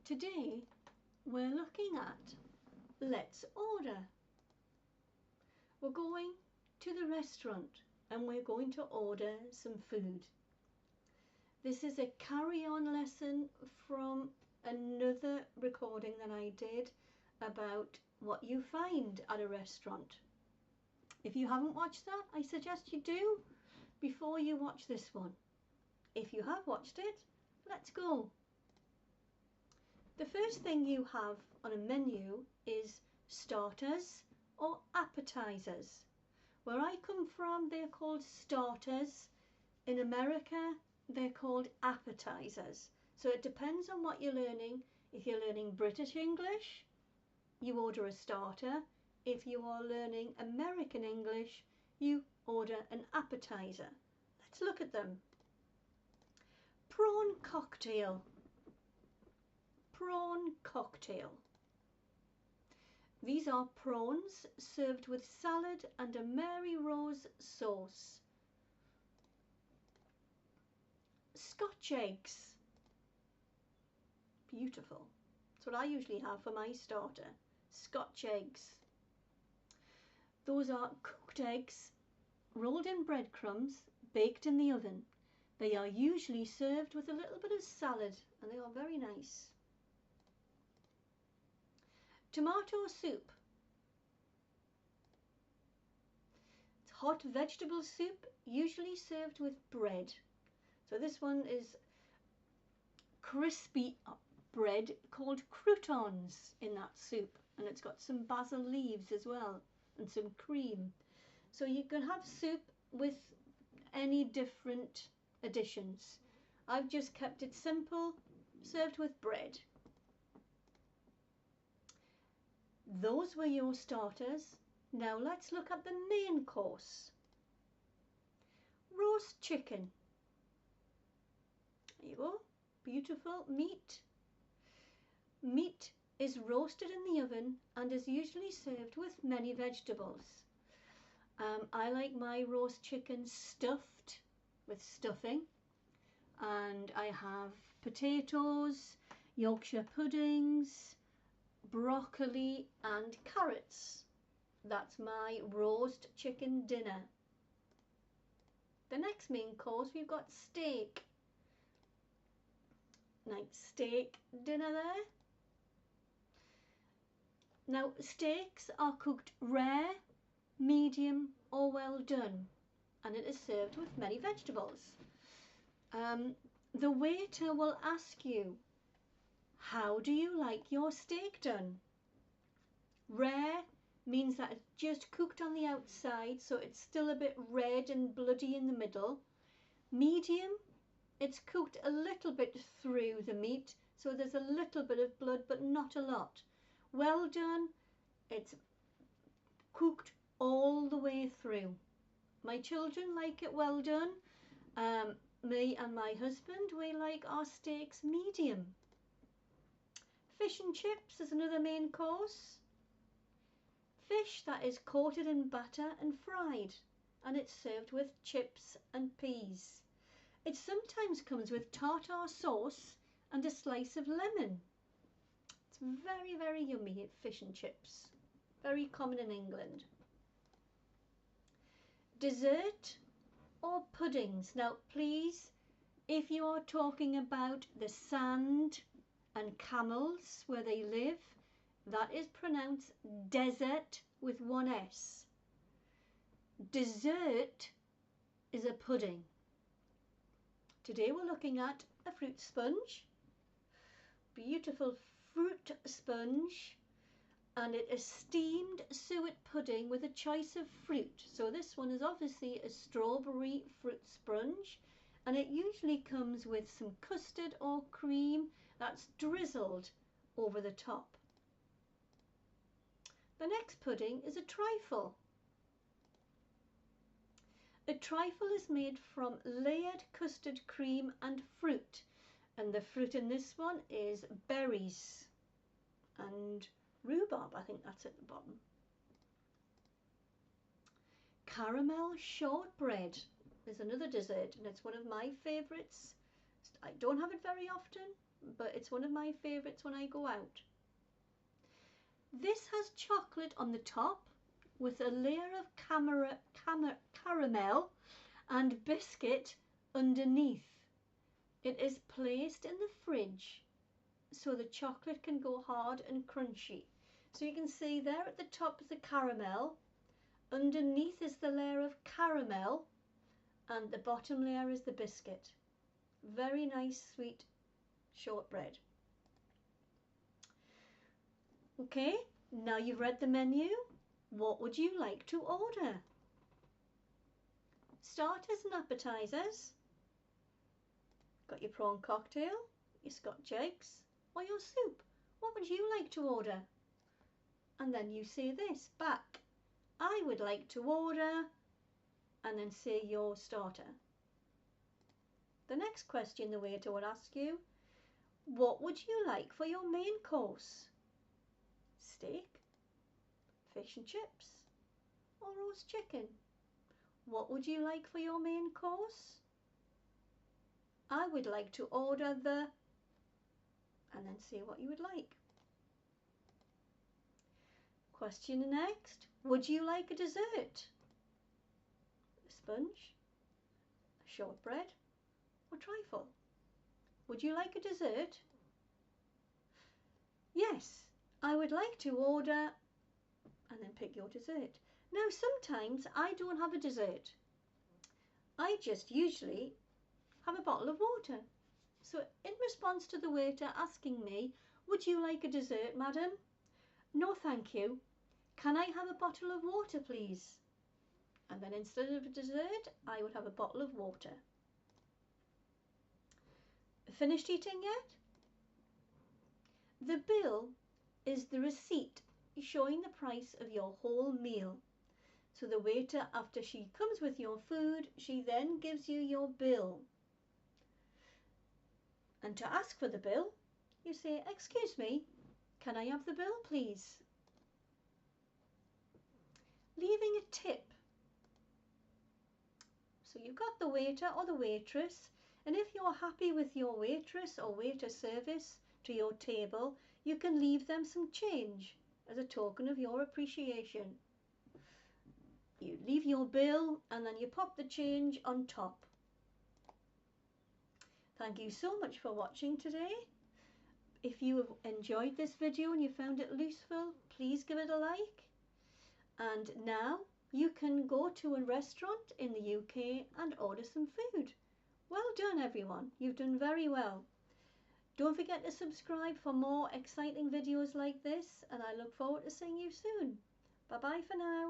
Today we're looking at Let's Order. We're going to the restaurant and we're going to order some food. This is a carry-on lesson from another recording that I did about what you find at a restaurant. If you haven't watched that, I suggest you do before you watch this one. If you have watched it, let's go. The first thing you have on a menu is starters or appetizers. Where I come from, they're called starters. In America, they're called appetizers. So it depends on what you're learning. If you're learning British English, you order a starter. If you are learning American English, you order an appetizer. Let's look at them. Prawn cocktail. Prawn cocktail. These are prawns served with salad and a Mary Rose sauce. Scotch eggs. Beautiful. That's what I usually have for my starter. Scotch eggs. Those are cooked eggs rolled in breadcrumbs, baked in the oven. They are usually served with a little bit of salad and they are very nice. Tomato soup. It's hot vegetable soup, usually served with bread. So this one is crispy bread called croutons in that soup, and it's got some basil leaves as well and some cream. So you can have soup with any different additions. I've just kept it simple, served with bread. Those were your starters. Now let's look at the main course. Roast chicken. There you go. Beautiful meat. Meat is roasted in the oven and is usually served with many vegetables. I like my roast chicken stuffed with stuffing, and I have potatoes, Yorkshire puddings, broccoli and carrots. That's my roast chicken dinner. The next main course, we've got steak. Nice steak dinner there. Now steaks are cooked rare, medium or well done, and it is served with many vegetables. The waiter will ask you, how do you like your steak done? Rare means that it's just cooked on the outside, so it's still a bit red and bloody in the middle. Medium, it's cooked a little bit through the meat, so there's a little bit of blood, but not a lot. Well done, it's cooked all the way through. My children like it well done. Me and my husband, we like our steaks medium. Fish and chips is another main course. Fish that is coated in batter and fried, and it's served with chips and peas. It sometimes comes with tartar sauce and a slice of lemon. It's very, very yummy, fish and chips. Very common in England. Dessert or puddings. Now please, if you are talking about the sand and camels where they live, that is pronounced desert with one S. Dessert is a pudding. Today we're looking at a fruit sponge. Beautiful fruit sponge, and it is steamed suet pudding with a choice of fruit. So this one is obviously a strawberry fruit sponge, and it usually comes with some custard or cream that's drizzled over the top. The next pudding is a trifle. A trifle is made from layered custard cream and fruit, and the fruit in this one is berries and rhubarb, I think that's at the bottom. Caramel shortbread is another dessert, and it's one of my favourites. I don't have it very often, but it's one of my favourites when I go out. This has chocolate on the top with a layer of caramel and biscuit underneath. It is placed in the fridge so the chocolate can go hard and crunchy. So you can see there at the top is the caramel, underneath is the layer of caramel, and the bottom layer is the biscuit. Very nice sweet shortbread. Okay, now you've read the menu, what would you like to order? Starters and appetizers. Got your prawn cocktail, your Scotch eggs, or your soup. What would you like to order? And then you say this back. I would like to order, and then say your starter. The next question the waiter will ask you, what would you like for your main course? Steak, fish and chips, or roast chicken? What would you like for your main course? I would like to order the, and then say what you would like. Question next, would you like a dessert? A sponge, a shortbread, or trifle? Would you like a dessert? Yes, I would like to order, and then pick your dessert. Now sometimes I don't have a dessert. I just usually have a bottle of water. So in response to the waiter asking me, would you like a dessert, madam? No, thank you. Can I have a bottle of water, please? And then instead of a dessert, I would have a bottle of water. Finished eating yet? The bill is the receipt showing the price of your whole meal. So the waiter, after she comes with your food, she then gives you your bill. And to ask for the bill, you say, excuse me, can I have the bill, please? Leaving a tip. So you've got the waiter or the waitress, and if you're happy with your waitress or waiter service to your table, you can leave them some change as a token of your appreciation. You leave your bill and then you pop the change on top. Thank you so much for watching today. If you have enjoyed this video and you found it useful, please give it a like. And now you can go to a restaurant in the UK and order some food. Well done everyone, you've done very well. Don't forget to subscribe for more exciting videos like this, and I look forward to seeing you soon. Bye bye for now.